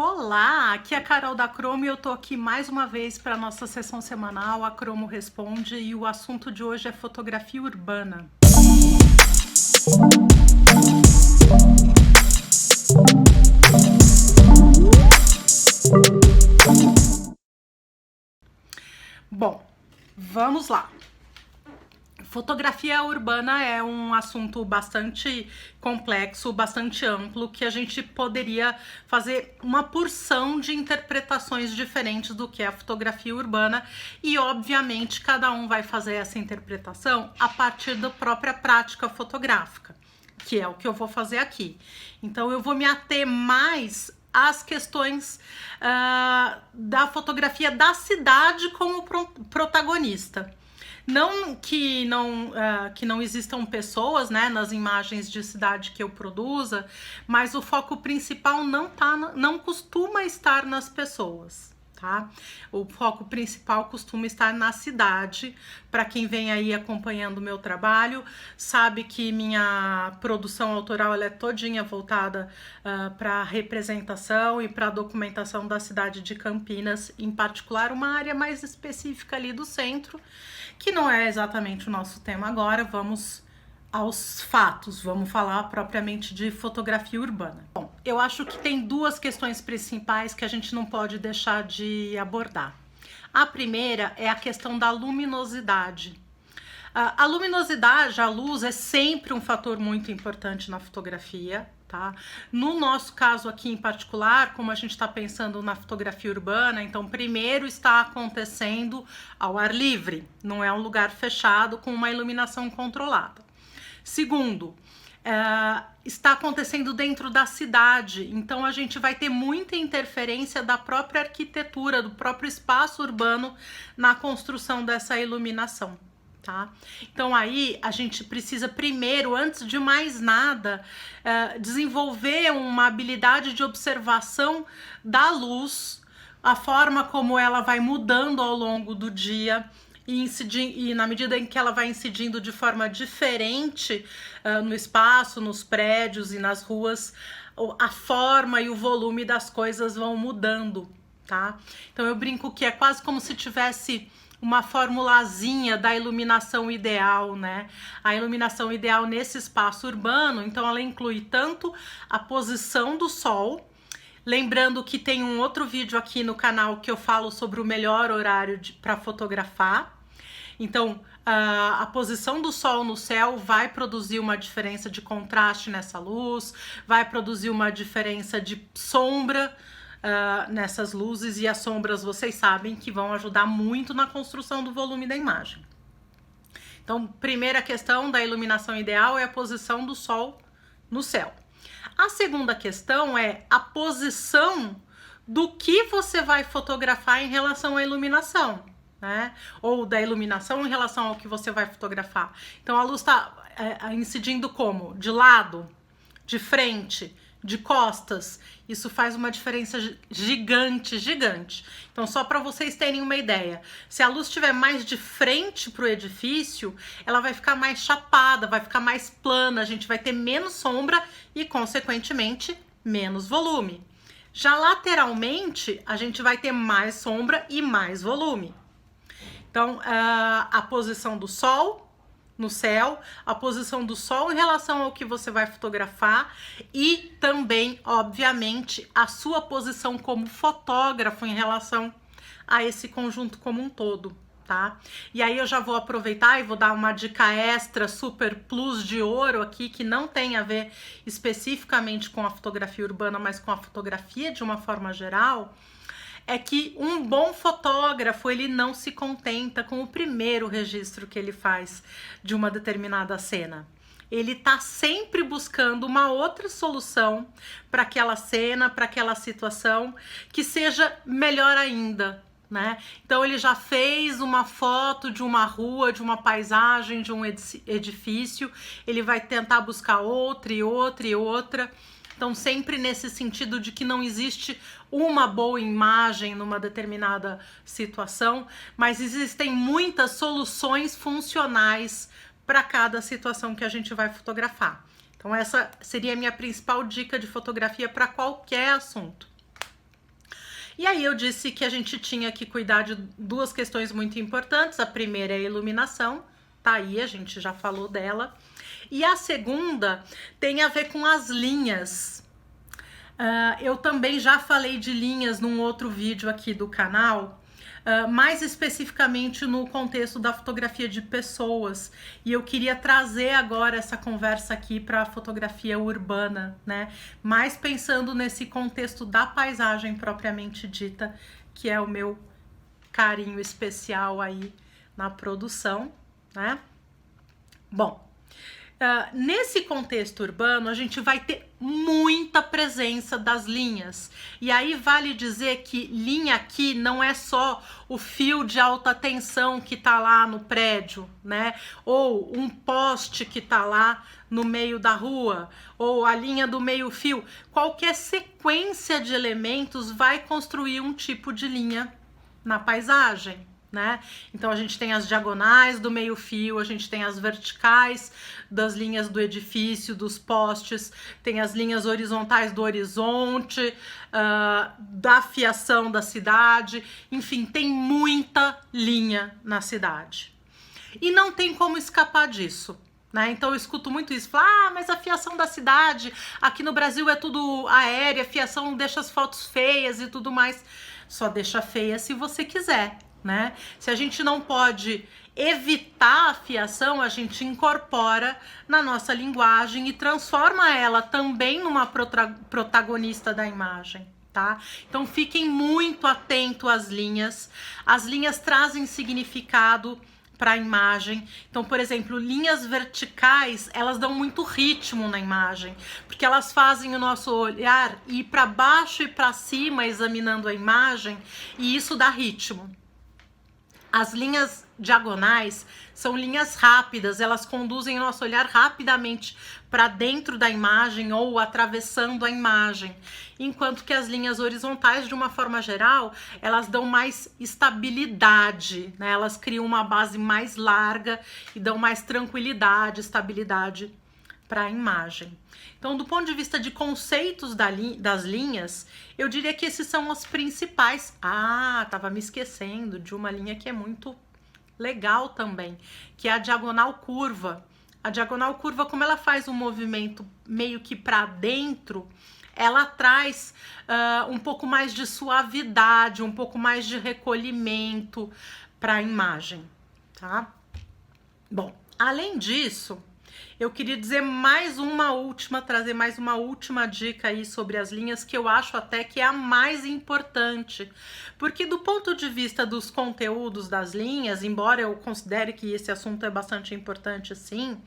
Olá, aqui é a Carol da Cromo e eu tô aqui mais uma vez para nossa sessão semanal, a Cromo Responde, e o assunto de hoje é fotografia urbana. Bom, vamos lá. Fotografia urbana é um assunto bastante complexo, bastante amplo, que a gente poderia fazer uma porção de interpretações diferentes do que é a fotografia urbana e, obviamente, cada um vai fazer essa interpretação a partir da própria prática fotográfica, que é o que eu vou fazer aqui. Então, eu vou me ater mais às questões da fotografia da cidade como protagonista. Não que não existam pessoas, né, nas imagens de cidade que eu produza, mas o foco principal não costuma estar nas pessoas, tá? O foco principal costuma estar na cidade. Para quem vem aí acompanhando o meu trabalho, sabe que minha produção autoral ela é todinha voltada para representação e para documentação da cidade de Campinas, em particular uma área mais específica ali do centro, que não é exatamente o nosso tema agora. Vamos aos fatos, vamos falar propriamente de fotografia urbana. Bom, eu acho que tem duas questões principais que a gente não pode deixar de abordar. A primeira é a questão da luminosidade. A luminosidade, a luz, é sempre um fator muito importante na fotografia, tá? No nosso caso aqui em particular, como a gente está pensando na fotografia urbana, então primeiro está acontecendo ao ar livre, não é um lugar fechado com uma iluminação controlada. Segundo, está acontecendo dentro da cidade, então a gente vai ter muita interferência da própria arquitetura, do próprio espaço urbano na construção dessa iluminação. Tá? Então aí a gente precisa primeiro, antes de mais nada, desenvolver uma habilidade de observação da luz, a forma como ela vai mudando ao longo do dia e na medida em que ela vai incidindo de forma diferente no espaço, nos prédios e nas ruas, a forma e o volume das coisas vão mudando, tá? Então eu brinco que é quase como se tivesse uma formulazinha da iluminação ideal, né? A iluminação ideal nesse espaço urbano, então ela inclui tanto a posição do sol, lembrando que tem um outro vídeo aqui no canal que eu falo sobre o melhor horário para fotografar. Então, a posição do sol no céu vai produzir uma diferença de contraste nessa luz, vai produzir uma diferença de sombra nessas luzes, e as sombras vocês sabem que vão ajudar muito na construção do volume da imagem. Então, primeira questão da iluminação ideal é a posição do sol no céu. A segunda questão é a posição do que você vai fotografar em relação à iluminação, né? Ou da iluminação em relação ao que você vai fotografar. Então a luz está incidindo como? De lado, de frente, de costas. Isso faz uma diferença gigante, gigante. Então, só para vocês terem uma ideia, se a luz estiver mais de frente para o edifício, ela vai ficar mais chapada, vai ficar mais plana, a gente vai ter menos sombra e, consequentemente, menos volume. Já lateralmente, a gente vai ter mais sombra e mais volume. Então, a posição do sol no céu, a posição do sol em relação ao que você vai fotografar e também, obviamente, a sua posição como fotógrafo em relação a esse conjunto como um todo, tá? E aí eu já vou aproveitar e vou dar uma dica extra, super plus de ouro aqui, que não tem a ver especificamente com a fotografia urbana, mas com a fotografia de uma forma geral. É que um bom fotógrafo, ele não se contenta com o primeiro registro que ele faz de uma determinada cena. Ele tá sempre buscando uma outra solução para aquela cena, para aquela situação, que seja melhor ainda, né? Então ele já fez uma foto de uma rua, de uma paisagem, de um edifício, ele vai tentar buscar outra e outra e outra. Então, sempre nesse sentido de que não existe uma boa imagem numa determinada situação, mas existem muitas soluções funcionais para cada situação que a gente vai fotografar. Então, essa seria a minha principal dica de fotografia para qualquer assunto. E aí eu disse que a gente tinha que cuidar de duas questões muito importantes. A primeira é a iluminação, tá aí, a gente já falou dela. E a segunda tem a ver com as linhas. Eu também já falei de linhas num outro vídeo aqui do canal, mais especificamente no contexto da fotografia de pessoas. E eu queria trazer agora essa conversa aqui para a fotografia urbana, né? Mais pensando nesse contexto da paisagem propriamente dita, que é o meu carinho especial aí na produção, né? Bom, nesse contexto urbano, a gente vai ter muita presença das linhas. E aí vale dizer que linha aqui não é só o fio de alta tensão que tá lá no prédio, né? Ou um poste que tá lá no meio da rua, ou a linha do meio-fio. Qualquer sequência de elementos vai construir um tipo de linha na paisagem, né? Então a gente tem as diagonais do meio-fio, a gente tem as verticais das linhas do edifício, dos postes, tem as linhas horizontais do horizonte, da fiação da cidade, enfim, tem muita linha na cidade. E não tem como escapar disso, né? Então eu escuto muito isso, mas a fiação da cidade, aqui no Brasil é tudo aérea, a fiação deixa as fotos feias e tudo mais. Só deixa feia se você quiser, né? Se a gente não pode evitar a fiação, a gente incorpora na nossa linguagem e transforma ela também numa protagonista da imagem, tá? Então fiquem muito atentos às linhas. As linhas trazem significado para a imagem. Então, por exemplo, linhas verticais, elas dão muito ritmo na imagem, porque elas fazem o nosso olhar ir para baixo e para cima examinando a imagem, e isso dá ritmo. As linhas diagonais são linhas rápidas, elas conduzem o nosso olhar rapidamente para dentro da imagem ou atravessando a imagem, enquanto que as linhas horizontais, de uma forma geral, elas dão mais estabilidade, né? Elas criam uma base mais larga e dão mais tranquilidade, estabilidade para a imagem. Então, do ponto de vista de conceitos das linhas, eu diria que esses são os principais. Tava me esquecendo de uma linha que é muito legal também, que é a diagonal curva. A diagonal curva, como ela faz um movimento meio que para dentro, ela traz um pouco mais de suavidade, um pouco mais de recolhimento para a imagem, tá? Bom, além disso, eu queria dizer trazer mais uma última dica aí sobre as linhas, que eu acho até que é a mais importante, porque do ponto de vista dos conteúdos das linhas, embora eu considere que esse assunto é bastante importante sim,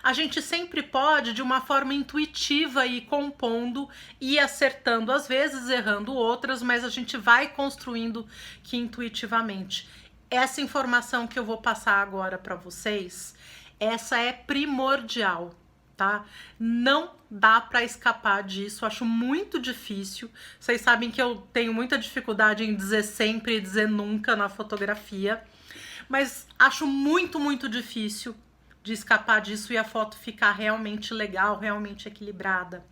a gente sempre pode, de uma forma intuitiva, ir compondo e acertando às vezes, errando outras, mas a gente vai construindo que intuitivamente. Essa informação que eu vou passar agora para vocês, essa é primordial, tá? Não dá para escapar disso, acho muito difícil. Vocês sabem que eu tenho muita dificuldade em dizer sempre e dizer nunca na fotografia, mas acho muito, muito difícil de escapar disso e a foto ficar realmente legal, realmente equilibrada.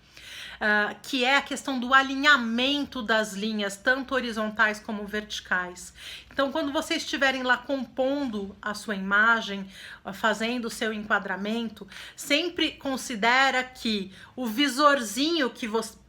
Que é a questão do alinhamento das linhas, tanto horizontais como verticais. Então, quando vocês estiverem lá compondo a sua imagem, fazendo o seu enquadramento, sempre considera que o visorzinho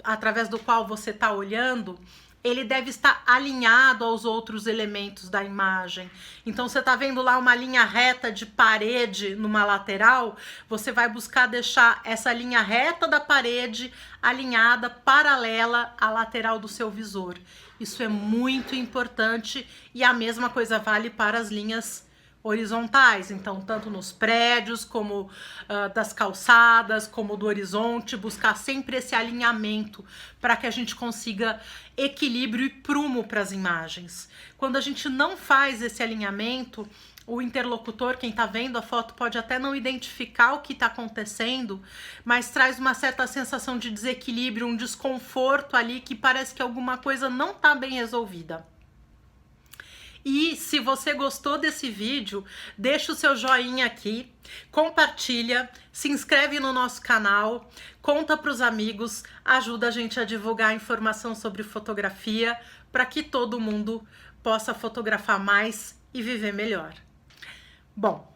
através do qual você está olhando, ele deve estar alinhado aos outros elementos da imagem. Então, você está vendo lá uma linha reta de parede numa lateral, você vai buscar deixar essa linha reta da parede alinhada, paralela à lateral do seu visor. Isso é muito importante e a mesma coisa vale para as linhas horizontais, então tanto nos prédios como das calçadas, como do horizonte, buscar sempre esse alinhamento para que a gente consiga equilíbrio e prumo para as imagens. Quando a gente não faz esse alinhamento, o interlocutor, quem está vendo a foto, pode até não identificar o que está acontecendo, mas traz uma certa sensação de desequilíbrio, um desconforto ali que parece que alguma coisa não está bem resolvida. E se você gostou desse vídeo, deixa o seu joinha aqui, compartilha, se inscreve no nosso canal, conta para os amigos, ajuda a gente a divulgar informação sobre fotografia para que todo mundo possa fotografar mais e viver melhor. Bom,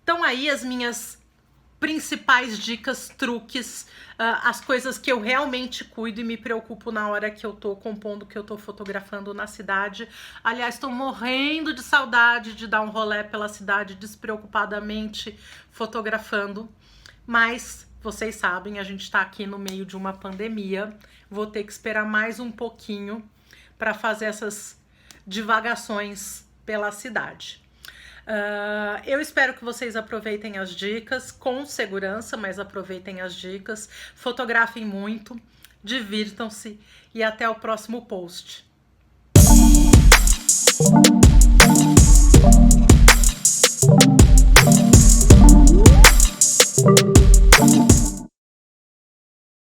então aí as minhas principais dicas, truques, as coisas que eu realmente cuido e me preocupo na hora que eu tô compondo, que eu tô fotografando na cidade. Aliás, tô morrendo de saudade de dar um rolê pela cidade despreocupadamente fotografando, mas vocês sabem, a gente tá aqui no meio de uma pandemia, vou ter que esperar mais um pouquinho para fazer essas divagações pela cidade. Eu espero que vocês aproveitem as dicas com segurança, mas aproveitem as dicas, fotografem muito, divirtam-se e até o próximo post.